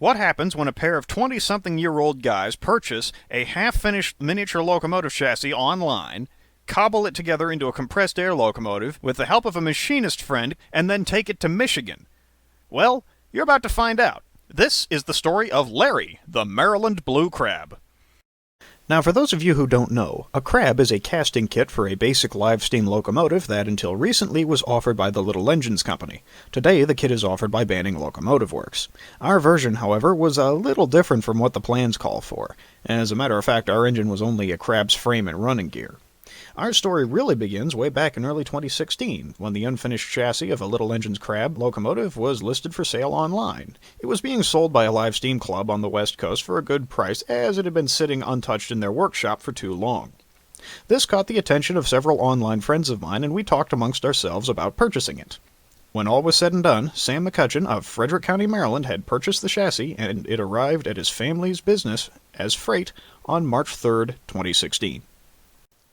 What happens when a pair of 20-something-year-old guys purchase a half-finished miniature locomotive chassis online, cobble it together into a compressed air locomotive with the help of a machinist friend, and then take it to Michigan? Well, you're about to find out. This is the story of Larry, the Maryland Blue Crab. Now, for those of you who don't know, a crab is a casting kit for a basic live steam locomotive that until recently was offered by the Little Engines Company. Today, the kit is offered by Banning Locomotive Works. Our version, however, was a little different from what the plans call for. As a matter of fact, our engine was only a crab's frame and running gear. Our story really begins way back in early 2016, when the unfinished chassis of a Little Engines crab locomotive was listed for sale online. It was being sold by a live steam club on the West Coast for a good price, as it had been sitting untouched in their workshop for too long. This caught the attention of several online friends of mine, and we talked amongst ourselves about purchasing it. When all was said and done, Sam McCutcheon of Frederick County, Maryland had purchased the chassis, and it arrived at his family's business as freight on March 3rd, 2016.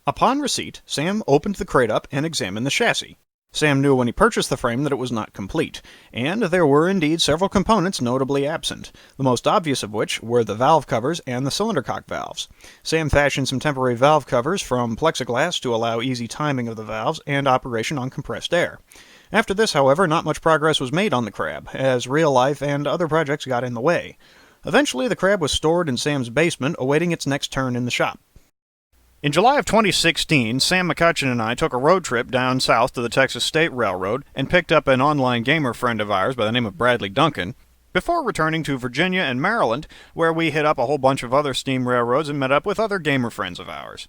Upon receipt, Sam opened the crate up and examined the chassis. Sam knew when he purchased the frame that it was not complete, and there were indeed several components notably absent, the most obvious of which were the valve covers and the cylinder cock valves. Sam fashioned some temporary valve covers from plexiglass to allow easy timing of the valves and operation on compressed air. After this, however, not much progress was made on the crab, as real life and other projects got in the way. Eventually, the crab was stored in Sam's basement, awaiting its next turn in the shop. In July of 2016, Sam McCutcheon and I took a road trip down south to the Texas State Railroad and picked up an online gamer friend of ours by the name of Bradley Duncan, before returning to Virginia and Maryland, where we hit up a whole bunch of other steam railroads and met up with other gamer friends of ours.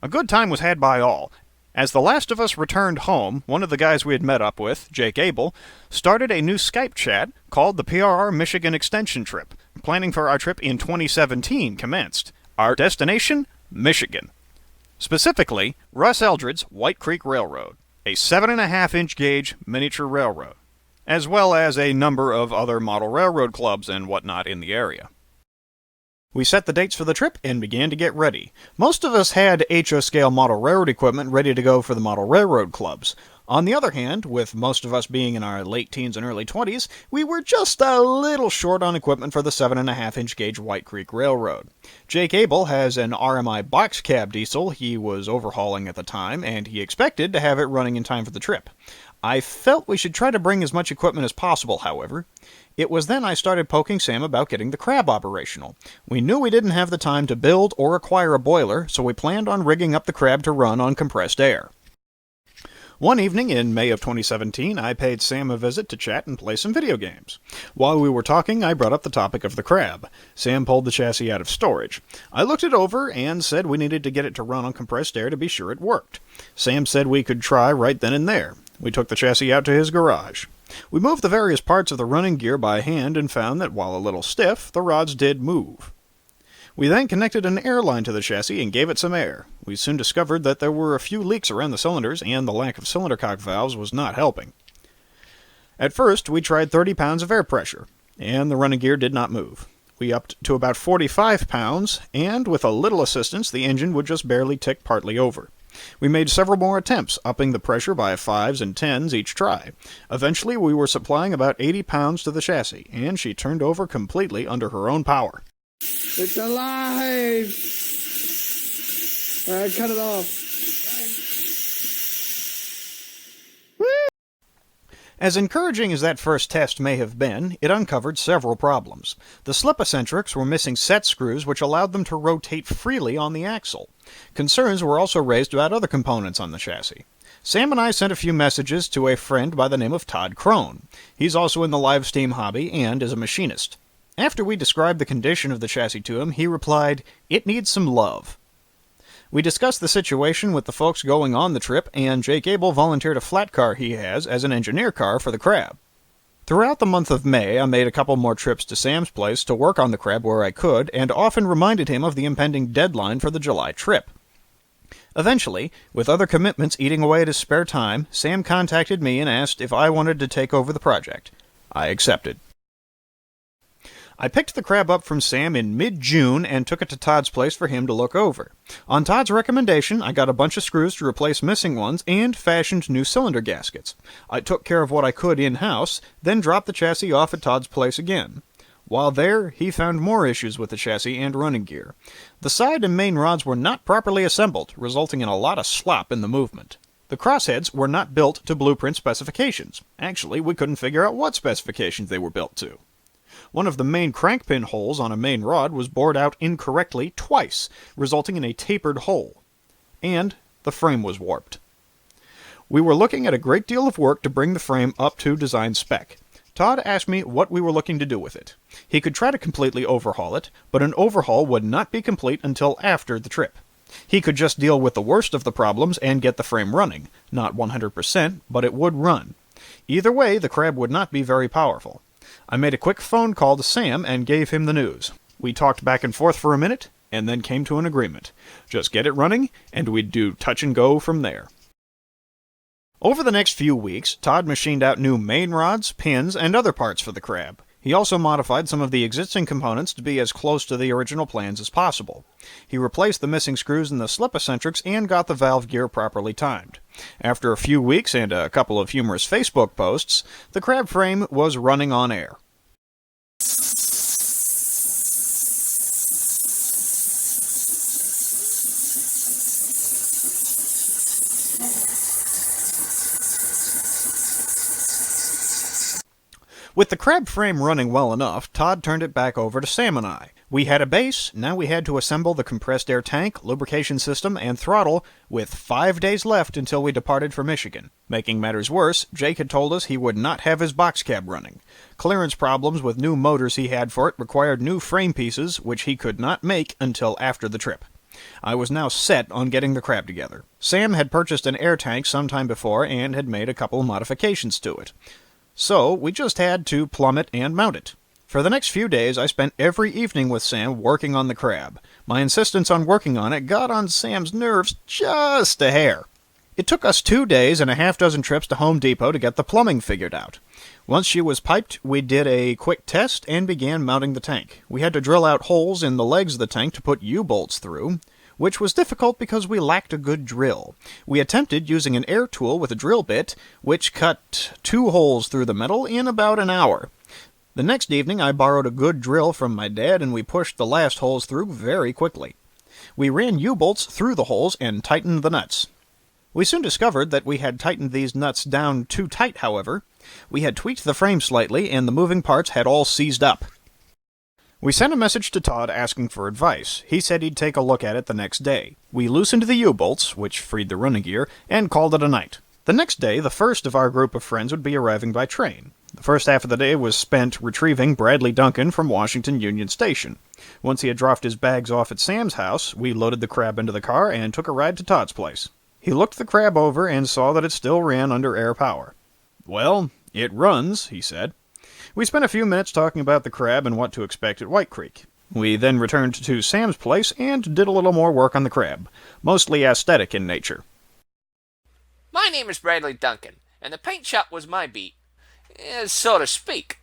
A good time was had by all. As the last of us returned home, one of the guys we had met up with, Jake Cobble, started a new Skype chat called the PRR Michigan Extension Trip. Planning for our trip in 2017 commenced. Our destination? Michigan. Specifically, Russ Eldred's White Creek Railroad, a 7.5-inch gauge miniature railroad, as well as a number of other model railroad clubs and whatnot in the area. We set the dates for the trip and began to get ready. Most of us had HO-scale model railroad equipment ready to go for the model railroad clubs. On the other hand, with most of us being in our late teens and early 20s, we were just a little short on equipment for the 7.5-inch gauge White Creek Railroad. Jake Cobble has an RMI box cab diesel he was overhauling at the time, and he expected to have it running in time for the trip. I felt we should try to bring as much equipment as possible, however. It was then I started poking Sam about getting the crab operational. We knew we didn't have the time to build or acquire a boiler, so we planned on rigging up the crab to run on compressed air. One evening in May of 2017, I paid Sam a visit to chat and play some video games. While we were talking, I brought up the topic of the crab. Sam pulled the chassis out of storage. I looked it over and said we needed to get it to run on compressed air to be sure it worked. Sam said we could try right then and there. We took the chassis out to his garage. We moved the various parts of the running gear by hand and found that while a little stiff, the rods did move. We then connected an air line to the chassis and gave it some air. We soon discovered that there were a few leaks around the cylinders, and the lack of cylinder cock valves was not helping. At first, we tried 30 pounds of air pressure, and the running gear did not move. We upped to about 45 pounds, and with a little assistance, the engine would just barely tick partly over. We made several more attempts, upping the pressure by 5s and 10s each try. Eventually, we were supplying about 80 pounds to the chassis, and she turned over completely under her own power. It's alive! Alright, cut it off. As encouraging as that first test may have been, it uncovered several problems. The slip-eccentrics were missing set screws which allowed them to rotate freely on the axle. Concerns were also raised about other components on the chassis. Sam and I sent a few messages to a friend by the name of Todd Crone. He's also in the live steam hobby and is a machinist. After we described the condition of the chassis to him, he replied, "It needs some love." We discussed the situation with the folks going on the trip, and Jake Cobble volunteered a flat car he has as an engineer car for the crab. Throughout the month of May, I made a couple more trips to Sam's place to work on the crab where I could, and often reminded him of the impending deadline for the July trip. Eventually, with other commitments eating away at his spare time, Sam contacted me and asked if I wanted to take over the project. I accepted. I picked the crab up from Sam in mid-June and took it to Todd's place for him to look over. On Todd's recommendation, I got a bunch of screws to replace missing ones and fashioned new cylinder gaskets. I took care of what I could in-house, then dropped the chassis off at Todd's place again. While there, he found more issues with the chassis and running gear. The side and main rods were not properly assembled, resulting in a lot of slop in the movement. The crossheads were not built to blueprint specifications. Actually, we couldn't figure out what specifications they were built to. One of the main crankpin holes on a main rod was bored out incorrectly twice, resulting in a tapered hole. And the frame was warped. We were looking at a great deal of work to bring the frame up to design spec. Todd asked me what we were looking to do with it. He could try to completely overhaul it, but an overhaul would not be complete until after the trip. He could just deal with the worst of the problems and get the frame running. Not 100%, but it would run. Either way, the crab would not be very powerful. I made a quick phone call to Sam and gave him the news. We talked back and forth for a minute, and then came to an agreement. Just get it running, and we'd do touch and go from there. Over the next few weeks, Todd machined out new main rods, pins, and other parts for the crab. He also modified some of the existing components to be as close to the original plans as possible. He replaced the missing screws in the slip eccentrics and got the valve gear properly timed. After a few weeks and a couple of humorous Facebook posts, the crab frame was running on air. With the crab frame running well enough, Todd turned it back over to Sam and I. We had a base, now we had to assemble the compressed air tank, lubrication system, and throttle, with 5 days left until we departed for Michigan. Making matters worse, Jake had told us he would not have his box cab running. Clearance problems with new motors he had for it required new frame pieces, which he could not make until after the trip. I was now set on getting the crab together. Sam had purchased an air tank sometime before and had made a couple modifications to it. So, we just had to plumb it and mount it. For the next few days, I spent every evening with Sam working on the crab. My insistence on working on it got on Sam's nerves just a hair. It took us 2 days and a half dozen trips to Home Depot to get the plumbing figured out. Once she was piped, we did a quick test and began mounting the tank. We had to drill out holes in the legs of the tank to put U-bolts through, which was difficult because we lacked a good drill. We attempted using an air tool with a drill bit, which cut 2 holes through the metal in about an hour. The next evening I borrowed a good drill from my dad and we pushed the last holes through very quickly. We ran U-bolts through the holes and tightened the nuts. We soon discovered that we had tightened these nuts down too tight, however. We had tweaked the frame slightly and the moving parts had all seized up. We sent a message to Todd asking for advice. He said he'd take a look at it the next day. We loosened the U-bolts, which freed the running gear, and called it a night. The next day, the first of our group of friends would be arriving by train. The first half of the day was spent retrieving Bradley Duncan from Washington Union Station. Once he had dropped his bags off at Sam's house, we loaded the crab into the car and took a ride to Todd's place. He looked the crab over and saw that it still ran under air power. "Well, it runs," he said. We spent a few minutes talking about the crab and what to expect at White Creek. We then returned to Sam's place and did a little more work on the crab, mostly aesthetic in nature. My name is Bradley Duncan, and the paint shop was my beat, so to speak.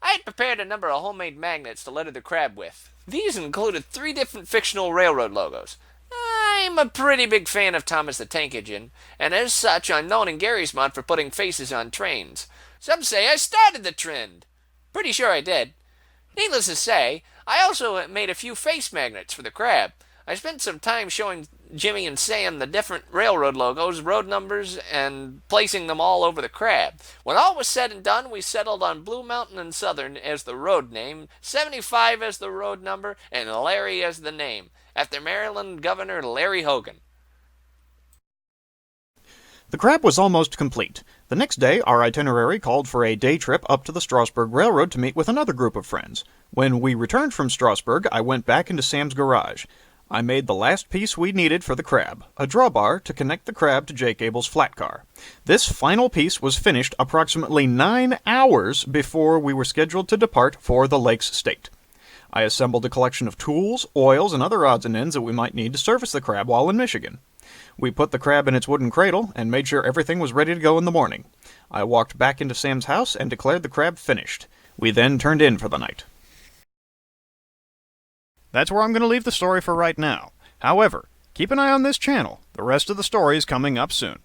I had prepared a number of homemade magnets to letter the crab with. These included 3 different fictional railroad logos. I'm a pretty big fan of Thomas the Tank Engine, and as such I'm known in Garysmont for putting faces on trains. Some say I started the trend. Pretty sure I did. Needless to say, I also made a few face magnets for the crab. I spent some time showing Jimmy and Sam the different railroad logos, road numbers, and placing them all over the crab. When all was said and done, we settled on Blue Mountain and Southern as the road name, 75 as the road number, and Larry as the name, after Maryland Governor Larry Hogan. The crab was almost complete. The next day, our itinerary called for a day trip up to the Strasburg Railroad to meet with another group of friends. When we returned from Strasburg, I went back into Sam's garage. I made the last piece we needed for the crab, a drawbar to connect the crab to Jake Abel's flat car. This final piece was finished approximately 9 hours before we were scheduled to depart for the Lakes State. I assembled a collection of tools, oils, and other odds and ends that we might need to service the crab while in Michigan. We put the crab in its wooden cradle and made sure everything was ready to go in the morning. I walked back into Sam's house and declared the crab finished. We then turned in for the night. That's where I'm going to leave the story for right now. However, keep an eye on this channel. The rest of the story is coming up soon.